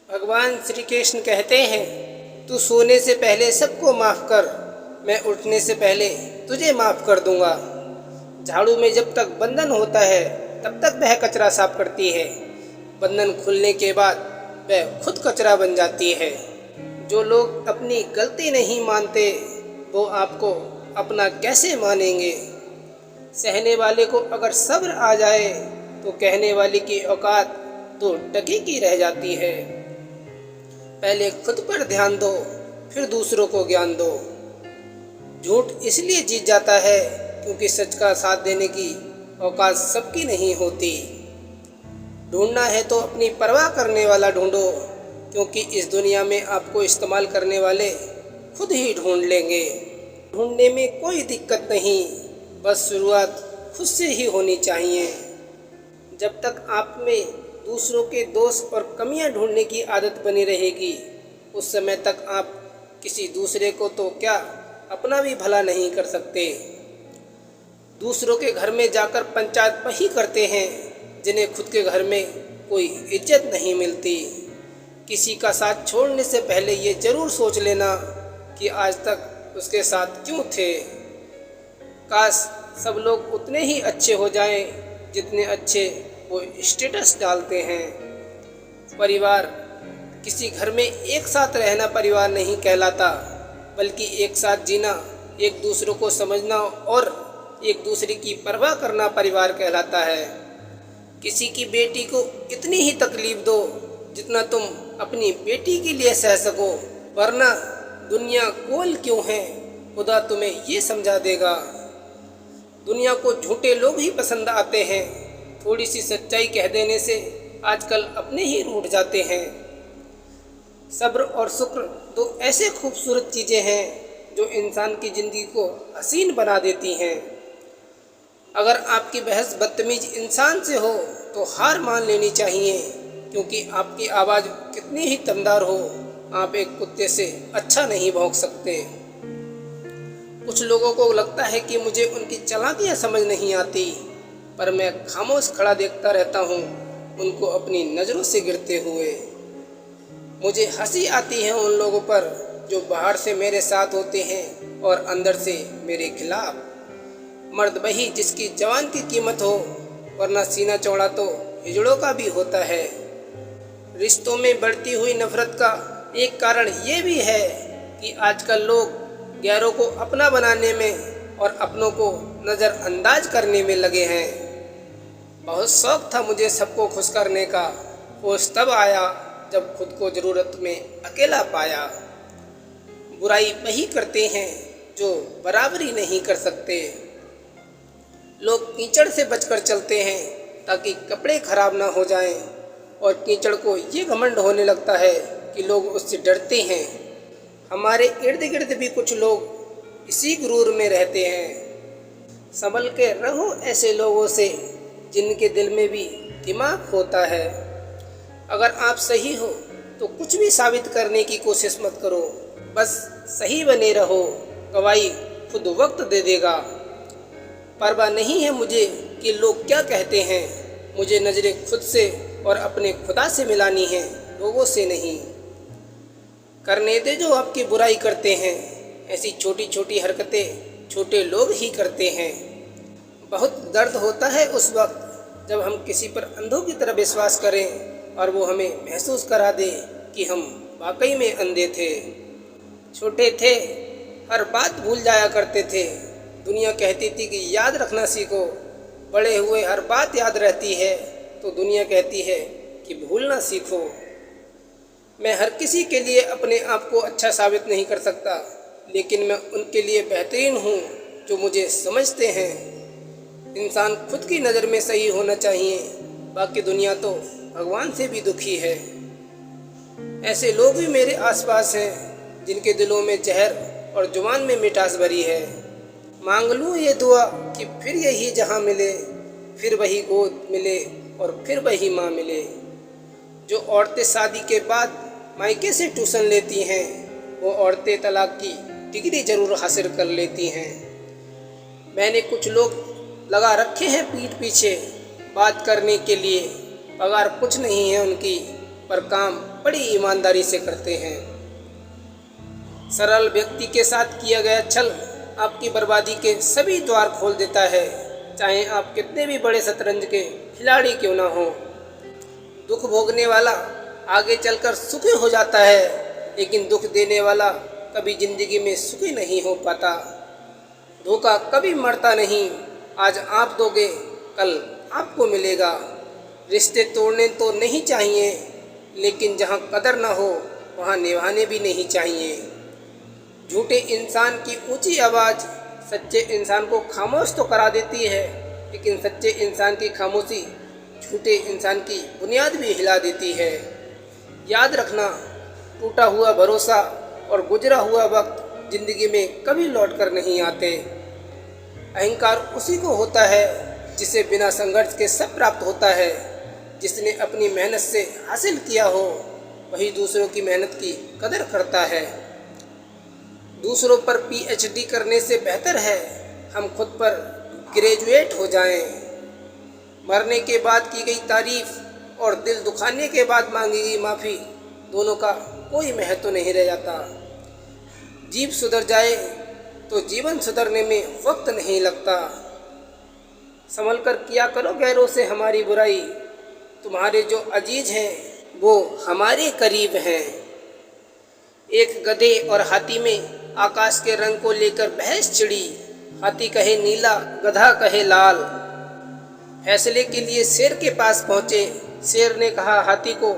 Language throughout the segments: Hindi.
भगवान श्री कृष्ण कहते हैं, तू सोने से पहले सबको माफ़ कर, मैं उठने से पहले तुझे माफ़ कर दूंगा। झाड़ू में जब तक बंधन होता है तब तक वह कचरा साफ करती है, बंधन खुलने के बाद वह खुद कचरा बन जाती है। जो लोग अपनी गलती नहीं मानते वो आपको अपना कैसे मानेंगे। सहने वाले को अगर सब्र आ जाए तो कहने वाले की औकात तो टकी की रह जाती है। पहले खुद पर ध्यान दो, फिर दूसरों को ज्ञान दो। झूठ इसलिए जीत जाता है क्योंकि सच का साथ देने की औकात सबकी नहीं होती। ढूंढना है तो अपनी परवाह करने वाला ढूंढो, क्योंकि इस दुनिया में आपको इस्तेमाल करने वाले खुद ही ढूंढ लेंगे। ढूंढने में कोई दिक्कत नहीं, बस शुरुआत खुद से ही होनी चाहिए। जब तक आप में दूसरों के दोष और कमियां ढूंढने की आदत बनी रहेगी, उस समय तक आप किसी दूसरे को तो क्या अपना भी भला नहीं कर सकते। दूसरों के घर में जाकर पंचायत वही करते हैं जिन्हें खुद के घर में कोई इज्जत नहीं मिलती। किसी का साथ छोड़ने से पहले ये जरूर सोच लेना कि आज तक उसके साथ क्यों थे। काश सब लोग उतने ही अच्छे हो जाएं जितने अच्छे वो स्टेटस डालते हैं। परिवार, किसी घर में एक साथ रहना परिवार नहीं कहलाता, बल्कि एक साथ जीना, एक दूसरे को समझना और एक दूसरे की परवाह करना परिवार कहलाता है। किसी की बेटी को इतनी ही तकलीफ दो जितना तुम अपनी बेटी के लिए सह सको, वरना दुनिया गोल क्यों है खुदा तुम्हें ये समझा देगा। दुनिया को झूठे लोग ही पसंद आते हैं, थोड़ी सी सच्चाई कह देने से आजकल अपने ही रूठ जाते हैं। सब्र और शुक्र दो ऐसे खूबसूरत चीज़ें हैं जो इंसान की ज़िंदगी को हसीन बना देती हैं। अगर आपकी बहस बदतमीज इंसान से हो तो हार मान लेनी चाहिए, क्योंकि आपकी आवाज़ कितनी ही दमदार हो, आप एक कुत्ते से अच्छा नहीं भौंक सकते। कुछ लोगों को लगता है कि मुझे उनकी चालाकियाँ समझ नहीं आती, पर मैं खामोश खड़ा देखता रहता हूँ उनको अपनी नज़रों से गिरते हुए। मुझे हंसी आती है उन लोगों पर जो बाहर से मेरे साथ होते हैं और अंदर से मेरे खिलाफ। मर्द वही जिसकी जवान की कीमत हो, वरना सीना चौड़ा तो हिजड़ों का भी होता है। रिश्तों में बढ़ती हुई नफरत का एक कारण ये भी है कि आजकल लोग गैरों को अपना बनाने में और अपनों को नज़रअंदाज करने में लगे हैं। बहुत शौक था मुझे सबको खुश करने का, होश तब आया जब खुद को ज़रूरत में अकेला पाया। बुराई वही करते हैं जो बराबरी नहीं कर सकते। लोग कीचड़ से बचकर चलते हैं ताकि कपड़े खराब ना हो जाएं, और कीचड़ को ये घमंड होने लगता है कि लोग उससे डरते हैं। हमारे इर्द गिर्द भी कुछ लोग इसी गुरूर में रहते हैं। संभल के रहो ऐसे लोगों से जिनके दिल में भी दिमाग होता है। अगर आप सही हो तो कुछ भी साबित करने की कोशिश मत करो, बस सही बने रहो, गवाही खुद वक्त दे देगा। परवाह नहीं है मुझे कि लोग क्या कहते हैं, मुझे नज़रें खुद से और अपने खुदा से मिलानी है, लोगों से नहीं। करने दे जो आपकी बुराई करते हैं, ऐसी छोटी छोटी हरकतें छोटे लोग ही करते हैं। बहुत दर्द होता है उस वक्त जब हम किसी पर अंधों की तरह विश्वास करें और वो हमें महसूस करा दे कि हम वाकई में अंधे थे। छोटे थे, हर बात भूल जाया करते थे। दुनिया कहती थी कि याद रखना सीखो, बड़े हुए हर बात याद रहती है, तो दुनिया कहती है कि भूलना सीखो। मैं हर किसी के लिए अपने आप को अच्छा साबित नहीं कर सकता, लेकिन मैं उनके लिए बेहतरीन हूँ जो मुझे समझते हैं। इंसान खुद की नज़र में सही होना चाहिए, बाकी दुनिया तो भगवान से भी दुखी है। ऐसे लोग भी मेरे आसपास हैं जिनके दिलों में जहर और जुबान में मिठास भरी है। मांग लूँ ये दुआ कि फिर यही जहाँ मिले, फिर वही गोद मिले और फिर वही माँ मिले। जो औरतें शादी के बाद मायके से ट्यूशन लेती हैं, वो औरतें तलाक की डिग्री ज़रूर हासिल कर लेती हैं। मैंने कुछ लोग लगा रखे हैं पीठ पीछे बात करने के लिए, पगार कुछ नहीं है उनकी, पर काम बड़ी ईमानदारी से करते हैं। सरल व्यक्ति के साथ किया गया छल आपकी बर्बादी के सभी द्वार खोल देता है, चाहे आप कितने भी बड़े शतरंज के खिलाड़ी क्यों ना हो। दुख भोगने वाला आगे चलकर सुखी हो जाता है, लेकिन दुख देने वाला कभी जिंदगी में सुखी नहीं हो पाता। धोखा कभी मरता नहीं, आज आप दोगे कल आपको मिलेगा। रिश्ते तोड़ने तो नहीं चाहिए, लेकिन जहाँ कदर ना हो वहाँ निभाने भी नहीं चाहिए। झूठे इंसान की ऊंची आवाज़ सच्चे इंसान को खामोश तो करा देती है, लेकिन सच्चे इंसान की खामोशी झूठे इंसान की बुनियाद भी हिला देती है। याद रखना, टूटा हुआ भरोसा और गुजरा हुआ वक्त जिंदगी में कभी लौट कर नहीं आते। अहंकार उसी को होता है जिसे बिना संघर्ष के सब प्राप्त होता है। जिसने अपनी मेहनत से हासिल किया हो वही दूसरों की मेहनत की कदर करता है। दूसरों पर पीएचडी करने से बेहतर है हम खुद पर ग्रेजुएट हो जाएं। मरने के बाद की गई तारीफ और दिल दुखाने के बाद मांगी गई माफ़ी, दोनों का कोई महत्व नहीं रह जाता। जीव सुधर जाए तो जीवन सुधरने में वक्त नहीं लगता। संभल कर किया करो गैरों से हमारी बुराई, तुम्हारे जो अजीज हैं वो हमारे करीब हैं। एक गधे और हाथी में आकाश के रंग को लेकर बहस छिड़ी। हाथी कहे नीला, गधा कहे लाल। फैसले के लिए शेर के पास पहुँचे। शेर ने कहा हाथी को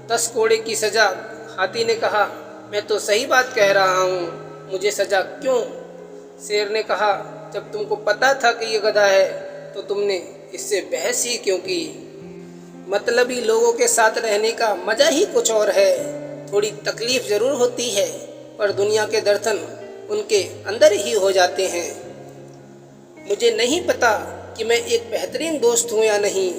10 कोड़े की सज़ा। हाथी ने कहा मैं तो सही बात कह रहा हूँ, मुझे सज़ा क्यों? शेर ने कहा जब तुमको पता था कि ये गधा है तो तुमने इससे बहस ही क्यों की? मतलबी लोगों के साथ रहने का मज़ा ही कुछ और है। थोड़ी तकलीफ ज़रूर होती है, पर दुनिया के दर्शन उनके अंदर ही हो जाते हैं। मुझे नहीं पता कि मैं एक बेहतरीन दोस्त हूँ या नहीं,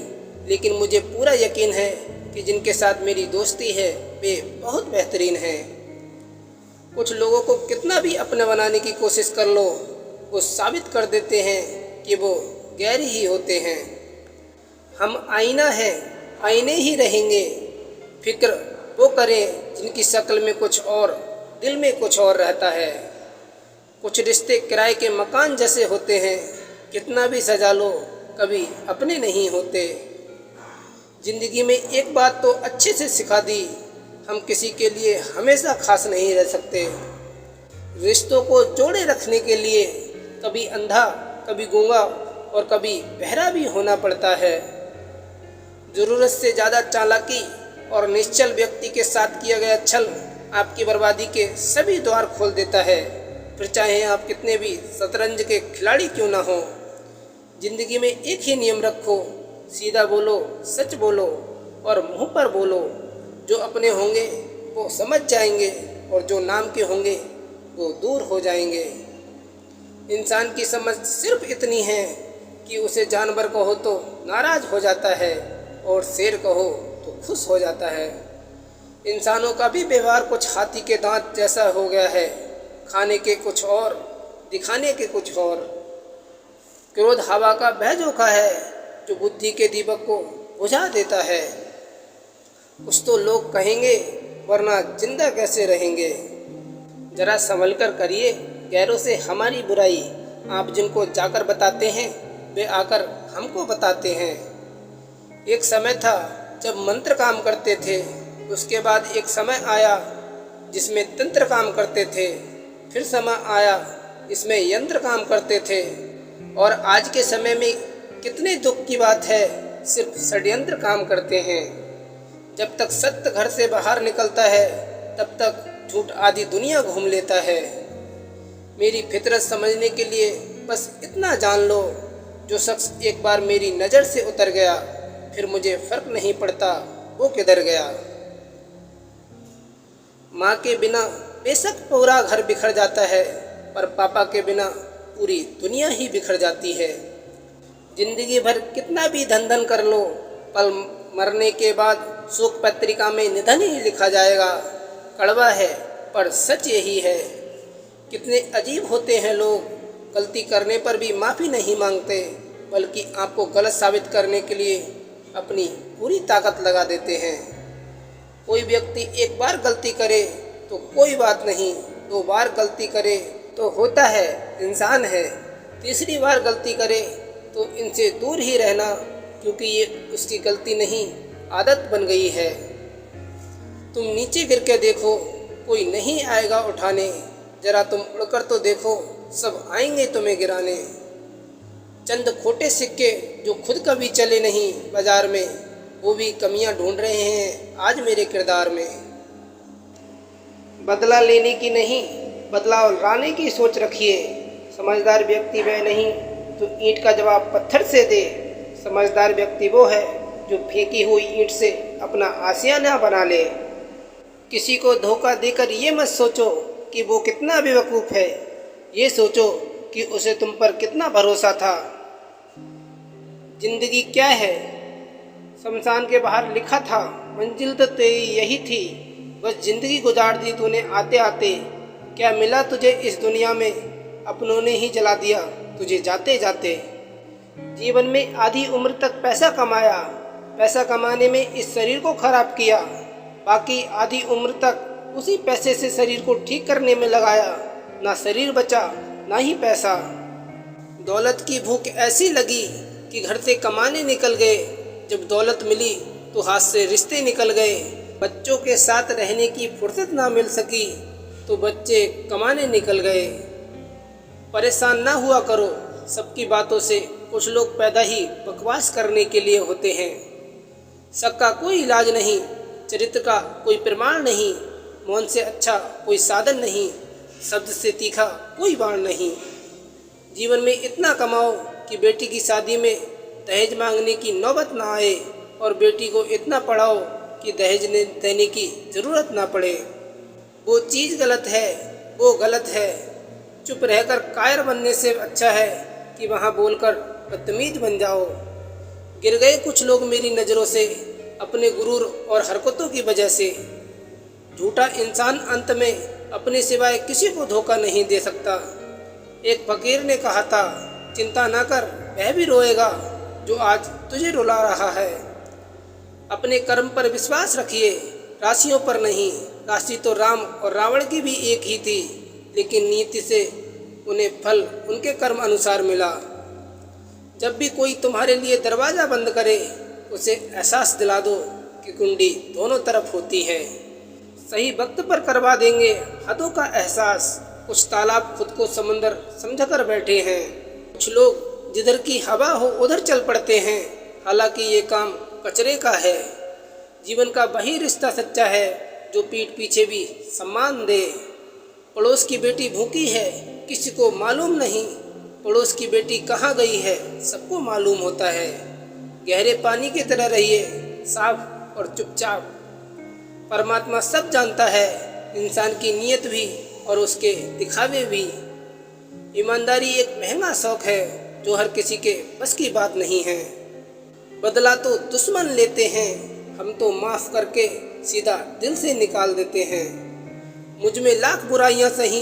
लेकिन मुझे पूरा यकीन है कि जिनके साथ मेरी दोस्ती है वे बहुत बेहतरीन हैं। कुछ लोगों को कितना भी अपने बनाने की कोशिश कर लो, वो साबित कर देते हैं कि वो गैर ही होते हैं। हम आईना हैं, आईने ही रहेंगे। फिक्र वो करें जिनकी शक्ल में कुछ और दिल में कुछ और रहता है। कुछ रिश्ते किराए के मकान जैसे होते हैं, कितना भी सजा लो कभी अपने नहीं होते। जिंदगी में एक बात तो अच्छे से सिखा दी, हम किसी के लिए हमेशा खास नहीं रह सकते। रिश्तों को जोड़े रखने के लिए कभी अंधा, कभी गूंगा और कभी बहरा भी होना पड़ता है। ज़रूरत से ज़्यादा चालाकी और निश्चल व्यक्ति के साथ किया गया छल आपकी बर्बादी के सभी द्वार खोल देता है, फिर चाहे आप कितने भी शतरंज के खिलाड़ी क्यों ना हो। जिंदगी में एक ही नियम रखो, सीधा बोलो, सच बोलो और मुंह पर बोलो। जो अपने होंगे वो समझ जाएंगे और जो नाम के होंगे वो दूर हो जाएंगे। इंसान की समझ सिर्फ इतनी है कि उसे जानवर कहो तो नाराज़ हो जाता है और शेर कहो तो खुश हो जाता है। इंसानों का भी व्यवहार कुछ हाथी के दांत जैसा हो गया है, खाने के कुछ और, दिखाने के कुछ और। क्रोध हवा का बह झोंका है जो बुद्धि के दीपक को बुझा देता है। कुछ तो लोग कहेंगे, वरना जिंदा कैसे रहेंगे। जरा संभल कर करिए गैरों से हमारी बुराई। आप जिनको जाकर बताते हैं वे आकर हमको बताते हैं। एक समय था जब मंत्र काम करते थे, उसके बाद एक समय आया जिसमें तंत्र काम करते थे, फिर समय आया इसमें यंत्र काम करते थे, और आज के समय में कितने दुख की बात है, सिर्फ षड्यंत्र काम करते हैं। जब तक सत्य घर से बाहर निकलता है तब तक झूठ आदि दुनिया घूम लेता है। मेरी फितरत समझने के लिए बस इतना जान लो, जो शख्स एक बार मेरी नज़र से उतर गया फिर मुझे फ़र्क नहीं पड़ता वो किधर गया। माँ के बिना बेशक पूरा घर बिखर जाता है, पर पापा के बिना पूरी दुनिया ही बिखर जाती है। जिंदगी भर कितना भी धन धन कर लो, पल मरने के बाद शोक पत्रिका में निधन ही लिखा जाएगा। कड़वा है पर सच यही है। कितने अजीब होते हैं लोग, गलती करने पर भी माफ़ी नहीं मांगते, बल्कि आपको गलत साबित करने के लिए अपनी पूरी ताकत लगा देते हैं। कोई व्यक्ति एक बार गलती करे तो कोई बात नहीं, 2 बार गलती करे तो होता है, इंसान है, तीसरी बार गलती करे तो इनसे दूर ही रहना, क्योंकि ये उसकी गलती नहीं, आदत बन गई है। तुम नीचे गिर के देखो, कोई नहीं आएगा उठाने, जरा तुम उड़कर तो देखो, सब आएंगे तुम्हें गिराने। चंद खोटे सिक्के जो खुद कभी चले नहीं बाजार में, वो भी कमियां ढूंढ रहे हैं आज मेरे किरदार में। बदला लेने की नहीं, बदलाव लाने की सोच रखिए, समझदार व्यक्ति वह नहीं तो ईंट का जवाब पत्थर से दे। समझदार व्यक्ति वो है जो फेंकी हुई ईंट से अपना आशियाना बना ले। किसी को धोखा देकर ये मत सोचो कि वो कितना बेवकूफ़ है, ये सोचो कि उसे तुम पर कितना भरोसा था। जिंदगी क्या है, शमशान के बाहर लिखा था, मंजिल तो तेरी यही थी, बस जिंदगी गुजार दी तूने आते आते। क्या मिला तुझे इस दुनिया में, अपनों ने ही जला दिया तुझे जाते जाते। जीवन में आधी उम्र तक पैसा कमाया, पैसा कमाने में इस शरीर को खराब किया, बाकी आधी उम्र तक उसी पैसे से शरीर को ठीक करने में लगाया। ना शरीर बचा ना ही पैसा। दौलत की भूख ऐसी लगी कि घर से कमाने निकल गए, जब दौलत मिली तो हाथ से रिश्ते निकल गए। बच्चों के साथ रहने की फुर्सत ना मिल सकी तो बच्चे कमाने निकल गए। परेशान ना हुआ करो सबकी बातों से, कुछ लोग पैदा ही बकवास करने के लिए होते हैं। शक का कोई इलाज नहीं, चरित्र का कोई प्रमाण नहीं, मौन से अच्छा कोई साधन नहीं, शब्द से तीखा कोई बाण नहीं। जीवन में इतना कमाओ कि बेटी की शादी में दहेज मांगने की नौबत ना आए, और बेटी को इतना पढ़ाओ कि दहेज देने की ज़रूरत ना पड़े। वो चीज़ गलत है, वो गलत है, चुप रहकर कायर बनने से अच्छा है कि वहाँ बोलकर बदतमीज बन जाओ। गिर गए कुछ लोग मेरी नज़रों से, अपने गुरूर और हरकतों की वजह से। झूठा इंसान अंत में अपने सिवाय किसी को धोखा नहीं दे सकता। एक फकीर ने कहा था, चिंता ना कर, वह भी रोएगा जो आज तुझे रुला रहा है। अपने कर्म पर विश्वास रखिए, राशियों पर नहीं। राशि तो राम और रावण की भी एक ही थी, लेकिन नीति से उन्हें फल उनके कर्म अनुसार मिला। जब भी कोई तुम्हारे लिए दरवाज़ा बंद करे, उसे एहसास दिला दो कि कुंडी दोनों तरफ होती है। सही वक्त पर करवा देंगे हदों का एहसास। कुछ तालाब खुद को समंदर समझकर बैठे हैं। कुछ लोग जिधर की हवा हो उधर चल पड़ते हैं, हालांकि ये काम कचरे का है। जीवन का वही रिश्ता सच्चा है जो पीठ पीछे भी सम्मान दे। पड़ोस की बेटी भूखी है, किसी को मालूम नहीं। पड़ोस की बेटी कहाँ गई है, सबको मालूम होता है। गहरे पानी की तरह रहिए, साफ और चुपचाप। परमात्मा सब जानता है, इंसान की नीयत भी और उसके दिखावे भी। ईमानदारी एक महंगा शौक है जो हर किसी के बस की बात नहीं है। बदला तो दुश्मन लेते हैं, हम तो माफ़ करके सीधा दिल से निकाल देते हैं। मुझ में लाख बुराइयां सही,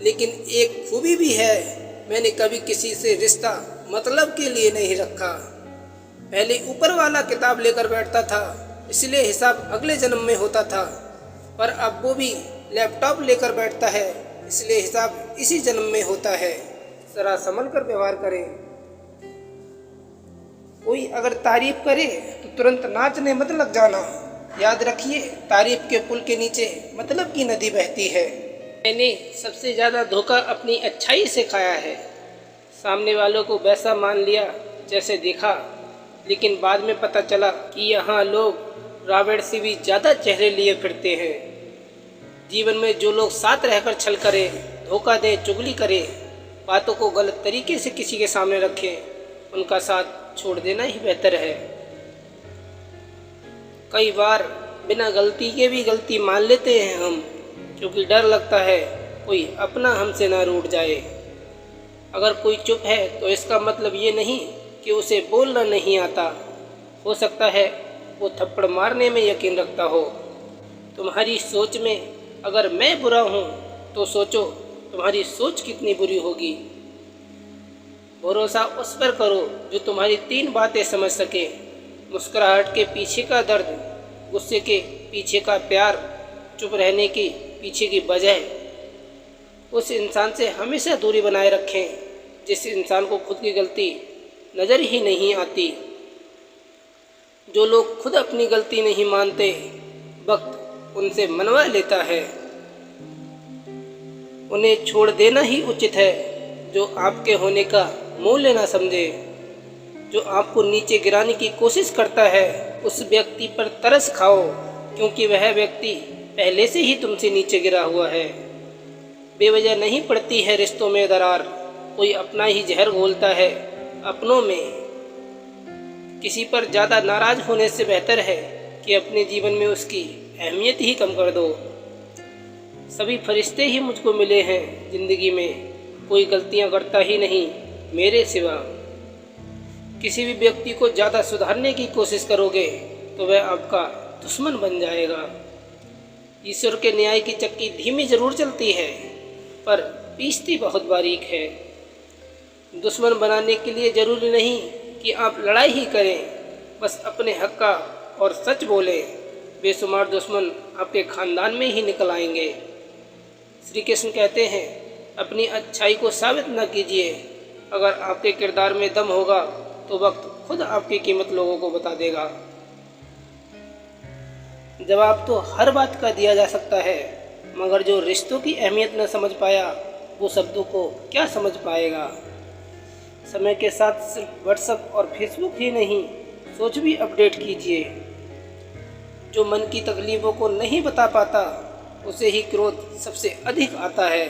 लेकिन एक खूबी भी है, मैंने कभी किसी से रिश्ता मतलब के लिए नहीं रखा। पहले ऊपर वाला किताब लेकर बैठता था, इसलिए हिसाब अगले जन्म में होता था, पर अब वो भी लैपटॉप लेकर बैठता है, इसलिए हिसाब इसी जन्म में होता है। जरा संभल कर व्यवहार करें। कोई अगर तारीफ करे तो तुरंत नाचने मत लग जाना। याद रखिए, तारीफ के पुल के नीचे मतलब की नदी बहती है। मैंने सबसे ज़्यादा धोखा अपनी अच्छाई से खाया है। सामने वालों को वैसा मान लिया जैसे देखा, लेकिन बाद में पता चला कि यहाँ लोग रावण से भी ज़्यादा चेहरे लिए फिरते हैं। जीवन में जो लोग साथ रहकर छल करें, धोखा दें, चुगली करें, बातों को गलत तरीके से किसी के सामने रखें, उनका साथ छोड़ देना ही बेहतर है। कई बार बिना गलती के भी गलती मान लेते हैं हम, क्योंकि डर लगता है कोई अपना हमसे ना रूठ जाए। अगर कोई चुप है तो इसका मतलब ये नहीं कि उसे बोलना नहीं आता। हो सकता है वो थप्पड़ मारने में यकीन रखता हो। तुम्हारी सोच में अगर मैं बुरा हूँ तो सोचो तुम्हारी सोच कितनी बुरी होगी। भरोसा उस पर करो जो तुम्हारी 3 बातें समझ सके। मुस्कुराहट के पीछे का दर्द, गुस्से के पीछे का प्यार, चुप रहने की पीछे की वजह, उस इंसान से हमेशा दूरी बनाए रखें जिस इंसान को खुद की गलती नज़र ही नहीं आती। जो लोग खुद अपनी गलती नहीं मानते, वक्त उनसे मनवा लेता है। उन्हें छोड़ देना ही उचित है जो आपके होने का मूल्य ना समझे। जो आपको नीचे गिराने की कोशिश करता है उस व्यक्ति पर तरस खाओ, क्योंकि वह व्यक्ति पहले से ही तुमसे नीचे गिरा हुआ है। बेवजह नहीं पड़ती है रिश्तों में दरार, कोई अपना ही जहर घोलता है अपनों में। किसी पर ज़्यादा नाराज होने से बेहतर है कि अपने जीवन में उसकी अहमियत ही कम कर दो। सभी फरिश्ते ही मुझको मिले हैं जिंदगी में, कोई गलतियां करता ही नहीं मेरे सिवा। किसी भी व्यक्ति को ज़्यादा सुधारने की कोशिश करोगे तो वह आपका दुश्मन बन जाएगा। ईश्वर के न्याय की चक्की धीमी जरूर चलती है पर पीसती बहुत बारीक है। दुश्मन बनाने के लिए ज़रूरी नहीं कि आप लड़ाई ही करें, बस अपने हक का और सच बोलें। बेशुमार दुश्मन आपके खानदान में ही निकल आएंगे। श्री कृष्ण कहते हैं, अपनी अच्छाई को साबित न कीजिए। अगर आपके किरदार में दम होगा तो वक्त खुद आपकी कीमत लोगों को बता देगा। जवाब तो हर बात का दिया जा सकता है, मगर जो रिश्तों की अहमियत न समझ पाया वो शब्दों को क्या समझ पाएगा। समय के साथ सिर्फ व्हाट्सएप और फेसबुक ही नहीं, सोच भी अपडेट कीजिए। जो मन की तकलीफ़ों को नहीं बता पाता उसे ही क्रोध सबसे अधिक आता है।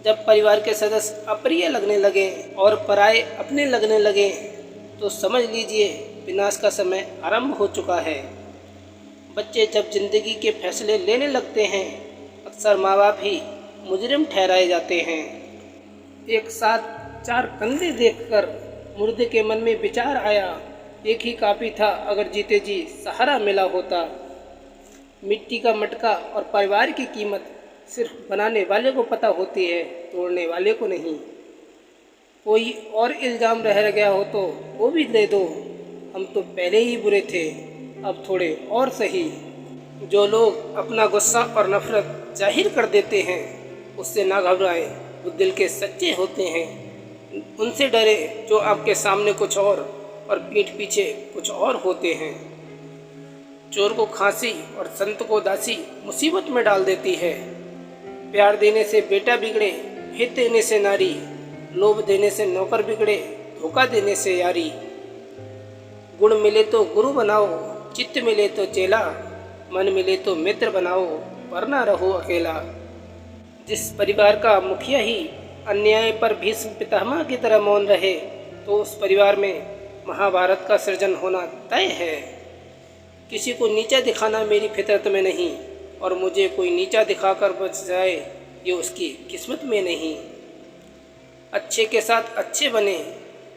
जब परिवार के सदस्य अप्रिय लगने लगे और पराये अपने लगने लगे तो समझ लीजिए विनाश का समय आरंभ हो चुका है। बच्चे जब जिंदगी के फैसले लेने लगते हैं अक्सर माँ बाप ही मुजरिम ठहराए जाते हैं। एक साथ 4 कंधे देखकर मुर्दे के मन में विचार आया, एक ही काफ़ी था अगर जीते जी सहारा मिला होता। मिट्टी का मटका और परिवार की कीमत सिर्फ बनाने वाले को पता होती है, तोड़ने वाले को नहीं। कोई और इल्ज़ाम रह गया हो तो वो भी दे दो, हम तो पहले ही बुरे थे, अब थोड़े और सही। जो लोग अपना गुस्सा और नफरत जाहिर कर देते हैं उससे ना घबराएं, वो दिल के सच्चे होते हैं। उनसे डरे जो आपके सामने कुछ और पीठ पीछे कुछ और होते हैं। चोर को खांसी और संत को दासी मुसीबत में डाल देती है। प्यार देने से बेटा बिगड़े, हित देने से नारी, लोभ देने से नौकर बिगड़े, धोखा देने से यारी। गुण मिले तो गुरु बनाओ, चित्त मिले तो चेला, मन मिले तो मित्र बनाओ, वरना रहो अकेला। जिस परिवार का मुखिया ही अन्याय पर भीष्म पितामह की तरह मौन रहे तो उस परिवार में महाभारत का सृजन होना तय है। किसी को नीचा दिखाना मेरी फितरत में नहीं और मुझे कोई नीचा दिखाकर बच जाए ये उसकी किस्मत में नहीं। अच्छे के साथ अच्छे बने,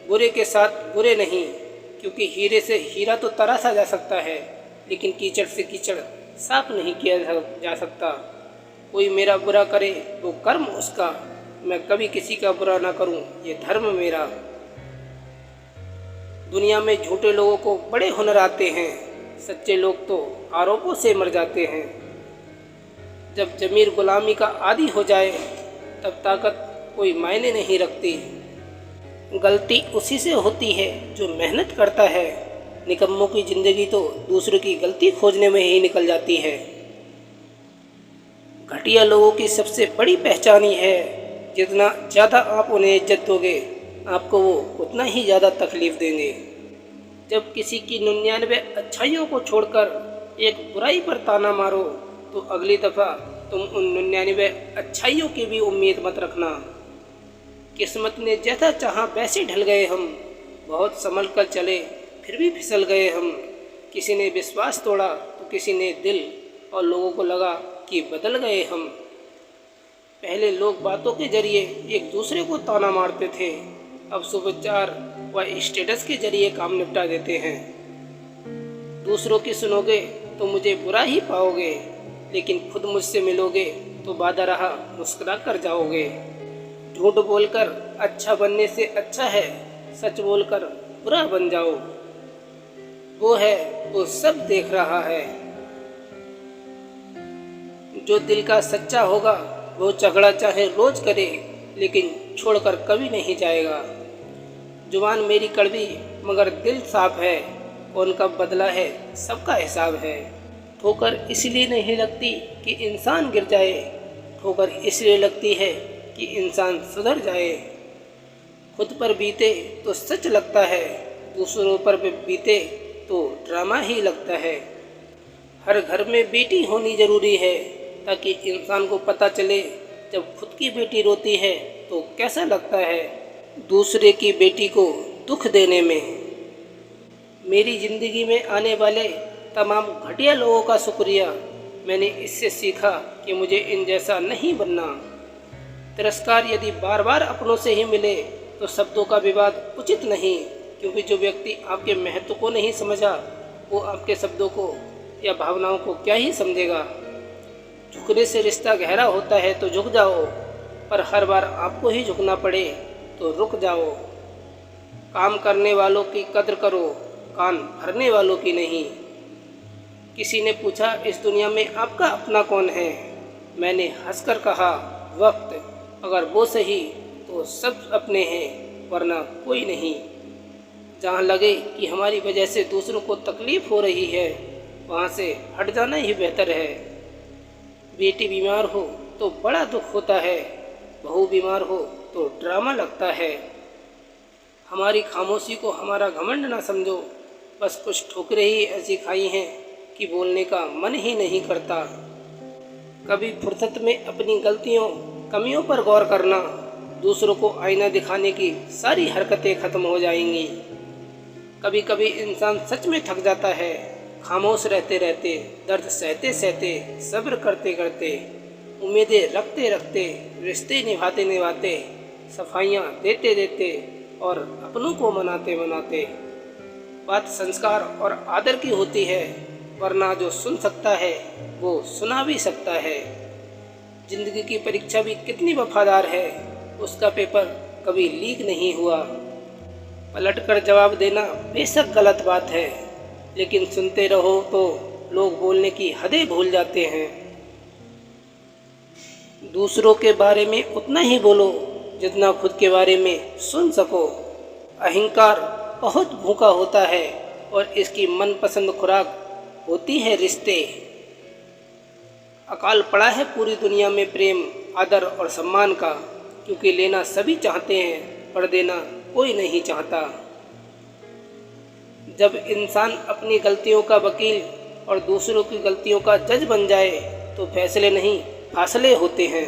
बुरे के साथ बुरे नहीं, क्योंकि हीरे से हीरा तो तराशा जा सकता है लेकिन कीचड़ से कीचड़ साफ नहीं किया जा सकता। कोई मेरा बुरा करे वो कर्म उसका, मैं कभी किसी का बुरा ना करूं ये धर्म मेरा। दुनिया में झूठे लोगों को बड़े हुनर आते हैं, सच्चे लोग तो आरोपों से मर जाते हैं। जब ज़मीर गुलामी का आदी हो जाए तब ताकत कोई मायने नहीं रखती। गलती उसी से होती है जो मेहनत करता है, निकम्मों की ज़िंदगी तो दूसरों की गलती खोजने में ही निकल जाती है। घटिया लोगों की सबसे बड़ी पहचान ही है जितना ज़्यादा आप उन्हें इज्जत दोगे आपको वो उतना ही ज़्यादा तकलीफ़ देंगे। जब किसी की 99 अच्छाइयों को छोड़कर एक बुराई पर ताना मारो तो अगली दफ़ा तुम उन 99 अच्छाइयों की भी उम्मीद मत रखना। किस्मत ने जैसा चाहा वैसे ढल गए हम, बहुत संभल कर चले फिर भी फिसल गए हम। किसी ने विश्वास तोड़ा तो किसी ने दिल, और लोगों को लगा कि बदल गए हम। पहले लोग बातों के जरिए एक दूसरे को ताना मारते थे, अब सुविचार व स्टेटस के जरिए काम निपटा देते हैं। दूसरों की सुनोगे तो मुझे बुरा ही पाओगे, लेकिन खुद मुझसे मिलोगे तो वादा रहा मुस्कुरा कर जाओगे। झूठ बोलकर अच्छा बनने से अच्छा है सच बोलकर बुरा बन जाओ। वो है वो सब देख रहा है, जो दिल का सच्चा होगा वो झगड़ा चाहे रोज करे, लेकिन छोड़कर कभी नहीं जाएगा। जुबान मेरी कड़वी मगर दिल साफ है, कौन कब बदला है सबका हिसाब है। ठोकर इसलिए नहीं लगती कि इंसान गिर जाए, ठोकर इसलिए लगती है कि इंसान सुधर जाए। खुद पर बीते तो सच लगता है, दूसरों पर बीते तो ड्रामा ही लगता है। हर घर में बेटी होनी ज़रूरी है, ताकि इंसान को पता चले जब खुद की बेटी रोती है तो कैसा लगता है दूसरे की बेटी को दुख देने में। मेरी ज़िंदगी में आने वाले तमाम घटिया लोगों का शुक्रिया, मैंने इससे सीखा कि मुझे इन जैसा नहीं बनना। तिरस्कार यदि बार बार अपनों से ही मिले तो शब्दों का विवाद उचित नहीं, क्योंकि जो व्यक्ति आपके महत्व को नहीं समझा वो आपके शब्दों को या भावनाओं को क्या ही समझेगा। झुकने से रिश्ता गहरा होता है तो झुक जाओ, पर हर बार आपको ही झुकना पड़े तो रुक जाओ। काम करने वालों की कद्र करो, कान भरने वालों की नहीं। किसी ने पूछा इस दुनिया में आपका अपना कौन है, मैंने हंसकर कहा वक्त। अगर वो सही तो सब अपने हैं, वरना कोई नहीं। जहाँ लगे कि हमारी वजह से दूसरों को तकलीफ़ हो रही है, वहाँ से हट जाना ही बेहतर है। बेटी बीमार हो तो बड़ा दुख होता है, बहू बीमार हो तो ड्रामा लगता है। हमारी खामोशी को हमारा घमंड ना समझो, बस कुछ ठोकरें ही ऐसी खाई हैं कि बोलने का मन ही नहीं करता। कभी फुर्सत में अपनी गलतियों कमियों पर गौर करना, दूसरों को आईना दिखाने की सारी हरकतें ख़त्म हो जाएंगी। कभी कभी इंसान सच में थक जाता है, खामोश रहते रहते, दर्द सहते सहते, सब्र करते करते, उम्मीदें रखते रखते, रिश्ते निभाते निभाते, सफाइयाँ देते देते और अपनों को मनाते मनाते। बात संस्कार और आदर की होती है, वरना जो सुन सकता है वो सुना भी सकता है। जिंदगी की परीक्षा भी कितनी वफादार है, उसका पेपर कभी लीक नहीं हुआ। पलटकर जवाब देना बेशक गलत बात है, लेकिन सुनते रहो तो लोग बोलने की हदें भूल जाते हैं। दूसरों के बारे में उतना ही बोलो जितना खुद के बारे में सुन सको। अहंकार बहुत भूखा होता है और इसकी मनपसंद खुराक होती है रिश्ते। अकाल पड़ा है पूरी दुनिया में प्रेम, आदर और सम्मान का, क्योंकि लेना सभी चाहते हैं पर देना कोई नहीं चाहता। जब इंसान अपनी गलतियों का वकील और दूसरों की गलतियों का जज बन जाए तो फैसले नहीं फासले होते हैं।